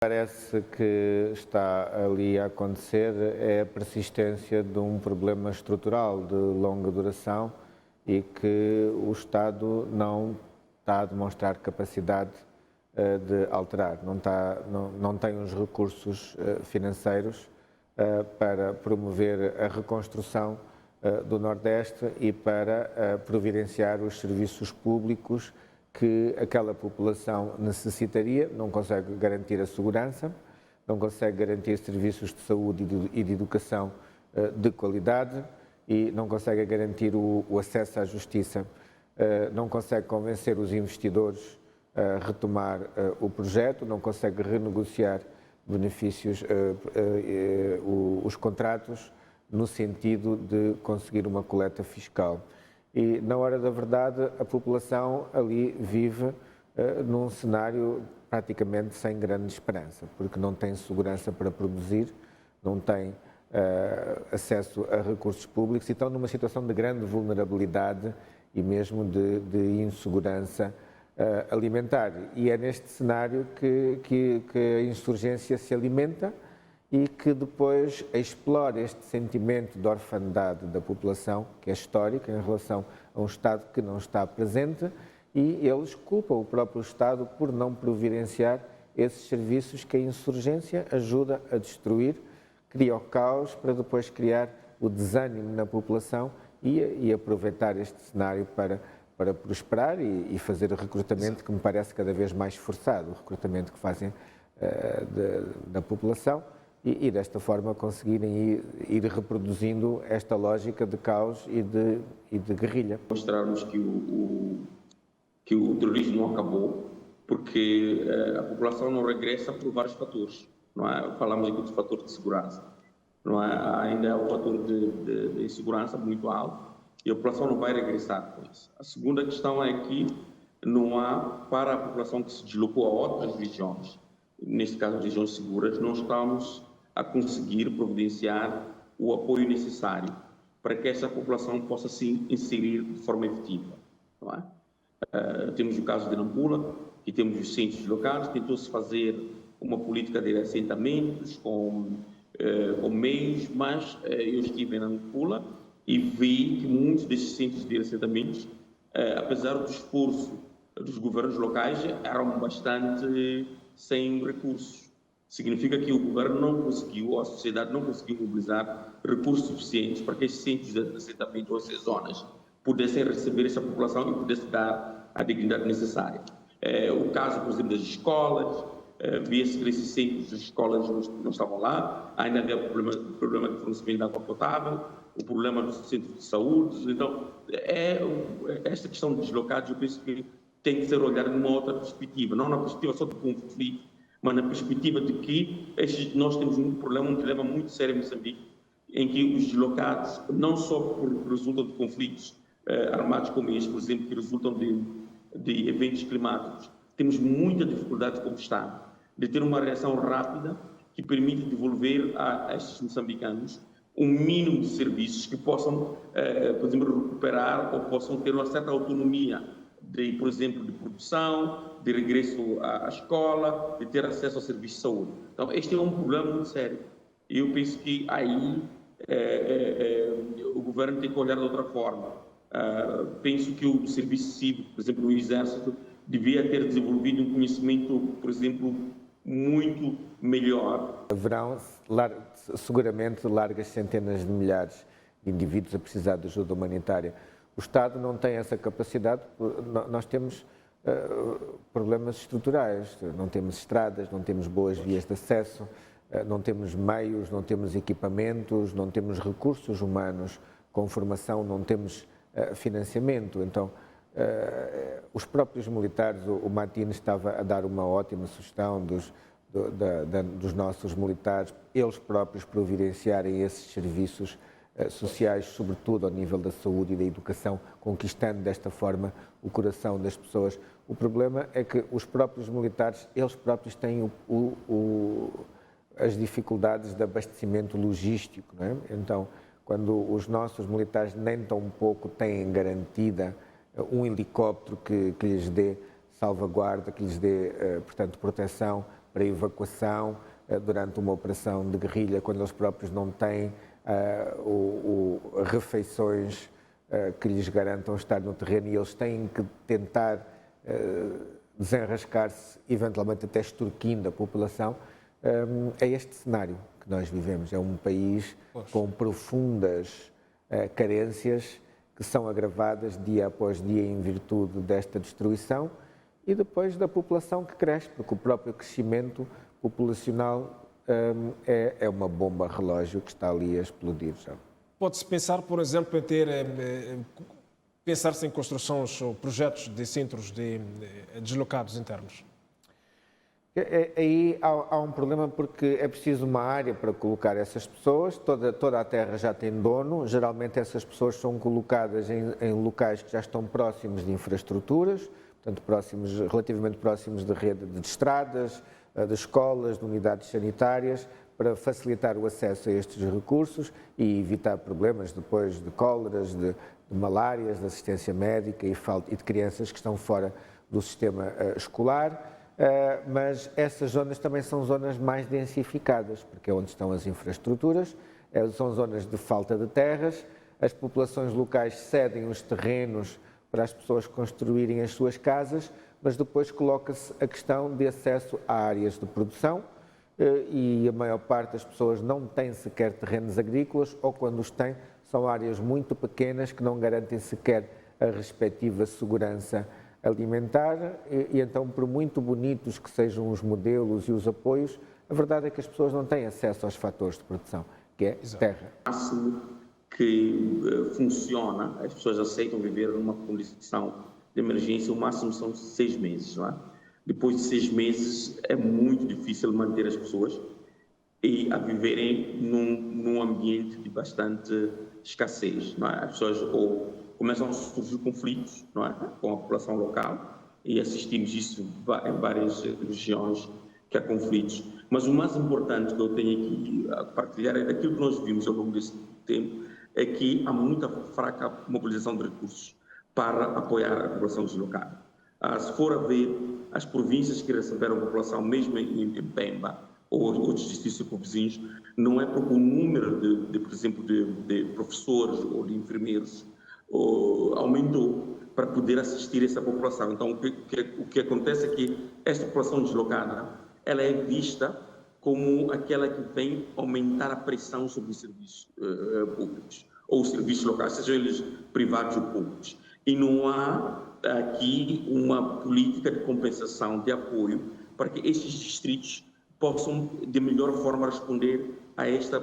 Parece que está ali a acontecer é a persistência de um problema estrutural de longa duração e que o Estado não está a demonstrar capacidade de alterar, não tem os recursos financeiros para promover a reconstrução do Nordeste e para providenciar os serviços públicos que aquela população necessitaria. Não consegue garantir a segurança, não consegue garantir serviços de saúde e de educação de qualidade e não consegue garantir o acesso à justiça, não consegue convencer os investidores a retomar o projeto, não consegue renegociar benefícios, os contratos, no sentido de conseguir uma coleta fiscal. E, na hora da verdade, a população ali vive num cenário praticamente sem grande esperança, porque não tem segurança para produzir, não tem acesso a recursos públicos e estão numa situação de grande vulnerabilidade e mesmo de insegurança alimentar. E é neste cenário que a insurgência se alimenta e que depois explora este sentimento de orfandade da população, que é histórico, em relação a um Estado que não está presente, e eles culpam o próprio Estado por não providenciar esses serviços que a insurgência ajuda a destruir, cria o caos para depois criar o desânimo na população e aproveitar este cenário para prosperar e fazer o recrutamento que me parece cada vez mais forçado, o recrutamento que fazem da população, e desta forma conseguirem ir reproduzindo esta lógica de caos e de guerrilha. Mostrarmos que o terrorismo não acabou, porque a população não regressa por vários fatores. Não é? Falamos aqui do fator de segurança. Não é? Ainda é um fator de insegurança muito alto e a população não vai regressar com isso. A segunda questão é que não há, para a população que se deslocou a outras regiões, neste caso regiões seguras, não estamos a conseguir providenciar o apoio necessário para que essa população possa se inserir de forma efetiva. Não é? Temos o caso de Nampula, que temos os centros locais, tentou-se fazer uma política de assentamentos com meios, mas eu estive em Nampula e vi que muitos desses centros de assentamentos, apesar do esforço dos governos locais, eram bastante sem recursos. Significa que o governo não conseguiu, ou a sociedade não conseguiu mobilizar recursos suficientes para que esses centros de assentamento ou essas zonas pudessem receber essa população e pudessem dar a dignidade necessária. O caso, por exemplo, das escolas, via-se que esses centros, as escolas não estavam lá, ainda havia o problema de fornecimento de água potável, o problema dos centros de saúde. Então, esta questão de deslocados, eu penso que tem que ser olhada numa outra perspectiva, não na perspectiva só do conflito, mas na perspectiva de que nós temos um dilema muito sério em Moçambique, em que os deslocados, não só resultam de conflitos armados como este, por exemplo, que resultam de eventos climáticos, temos muita dificuldade como Estado de ter uma reação rápida que permita devolver a estes moçambicanos um mínimo de serviços que possam, por exemplo, recuperar ou possam ter uma certa autonomia por exemplo, de produção, de regresso à escola, de ter acesso ao serviço de saúde. Então, este é um problema muito sério. E eu penso que aí o governo tem que olhar de outra forma. Penso que o serviço cívico, por exemplo, o Exército, devia ter desenvolvido um conhecimento, por exemplo, muito melhor. Haverão seguramente largas centenas de milhares de indivíduos a precisar de ajuda humanitária. O Estado não tem essa capacidade, nós temos problemas estruturais, não temos estradas, não temos boas vias de acesso, não temos meios, não temos equipamentos, não temos recursos humanos com formação, não temos financiamento. Então, os próprios militares, o Martins estava a dar uma ótima sugestão dos nossos militares, eles próprios providenciarem esses serviços sociais, sobretudo ao nível da saúde e da educação, conquistando desta forma o coração das pessoas. O problema é que os próprios militares, eles próprios têm as dificuldades de abastecimento logístico, não é? Então, quando os nossos militares nem tão pouco têm garantida um helicóptero que lhes dê salvaguarda, que lhes dê, portanto, proteção para evacuação durante uma operação de guerrilha, quando eles próprios não têm refeições que lhes garantam estar no terreno e eles têm que tentar desenrascar-se, eventualmente até extorquindo a população. É este cenário que nós vivemos. É um país com profundas carências que são agravadas dia após dia em virtude desta destruição e depois da população que cresce, porque o próprio crescimento populacional é uma bomba relógio que está ali a explodir já. Pode-se pensar, por exemplo, em pensar-se em construções ou projetos de centros de deslocados internos? Aí há um problema porque é preciso uma área para colocar essas pessoas, toda a terra já tem dono, geralmente essas pessoas são colocadas em locais que já estão próximos de infraestruturas, portanto relativamente próximos de rede de estradas, de escolas, de unidades sanitárias, para facilitar o acesso a estes recursos e evitar problemas depois de cóleras, de malárias, de assistência médica e de crianças que estão fora do sistema escolar. Mas essas zonas também são zonas mais densificadas, porque é onde estão as infraestruturas, são zonas de falta de terras, as populações locais cedem os terrenos para as pessoas construírem as suas casas, mas depois coloca-se a questão de acesso a áreas de produção e a maior parte das pessoas não tem sequer terrenos agrícolas ou quando os têm são áreas muito pequenas que não garantem sequer a respectiva segurança alimentar e então, por muito bonitos que sejam os modelos e os apoios, a verdade é que as pessoas não têm acesso aos fatores de produção, que é terra. O máximo que funciona, as pessoas aceitam viver numa condição de emergência, o máximo são 6 meses, não é? Depois de 6 meses é muito difícil manter as pessoas a viverem num ambiente de bastante escassez, não é? As pessoas ou começam a surgir conflitos, não é, com a população local e assistimos isso em várias regiões que há conflitos. Mas o mais importante que eu tenho aqui a partilhar é daquilo que nós vimos ao longo desse tempo é que há muita fraca mobilização de recursos para apoiar a população deslocada. Se for a ver as províncias que receberam a população, mesmo em Pemba ou outros distritos circunvizinhos, não é porque o número por exemplo, de professores ou de enfermeiros aumentou para poder assistir essa população. Então, o que acontece é que esta população deslocada, ela é vista como aquela que vem aumentar a pressão sobre os serviços públicos, ou os serviços locais, sejam eles privados ou públicos. E não há aqui uma política de compensação, de apoio, para que estes distritos possam, de melhor forma, responder a este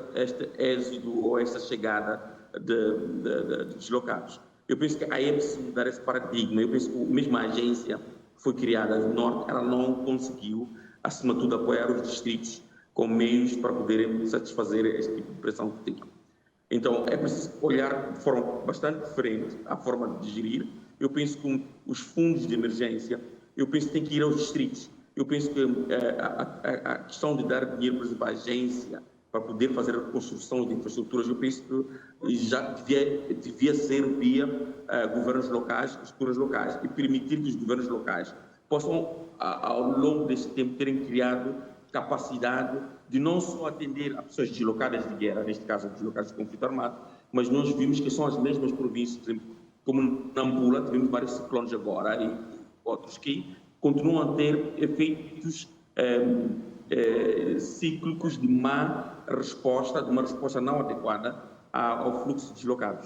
êxodo ou a esta chegada de deslocados. Eu penso que aí é preciso mudar esse paradigma. Eu penso que mesmo a agência que foi criada no Norte, ela não conseguiu, acima de tudo, apoiar os distritos com meios para poderem satisfazer este tipo de pressão que tinham. Então, é preciso olhar de forma bastante diferente a forma de gerir. Eu penso que os fundos de emergência, eu penso que tem que ir aos distritos. Eu penso que a questão de dar dinheiro, por exemplo, à agência, para poder fazer a construção de infraestruturas, eu penso que já devia ser via governos locais, estruturas locais, e permitir que os governos locais possam, ao longo deste tempo, terem criado capacidade de não só atender a pessoas deslocadas de guerra, neste caso deslocadas de conflito armado, mas nós vimos que são as mesmas províncias, por exemplo, como Nampula, tivemos vários ciclones agora e outros que continuam a ter efeitos cíclicos de má resposta, de uma resposta não adequada ao fluxo de deslocados.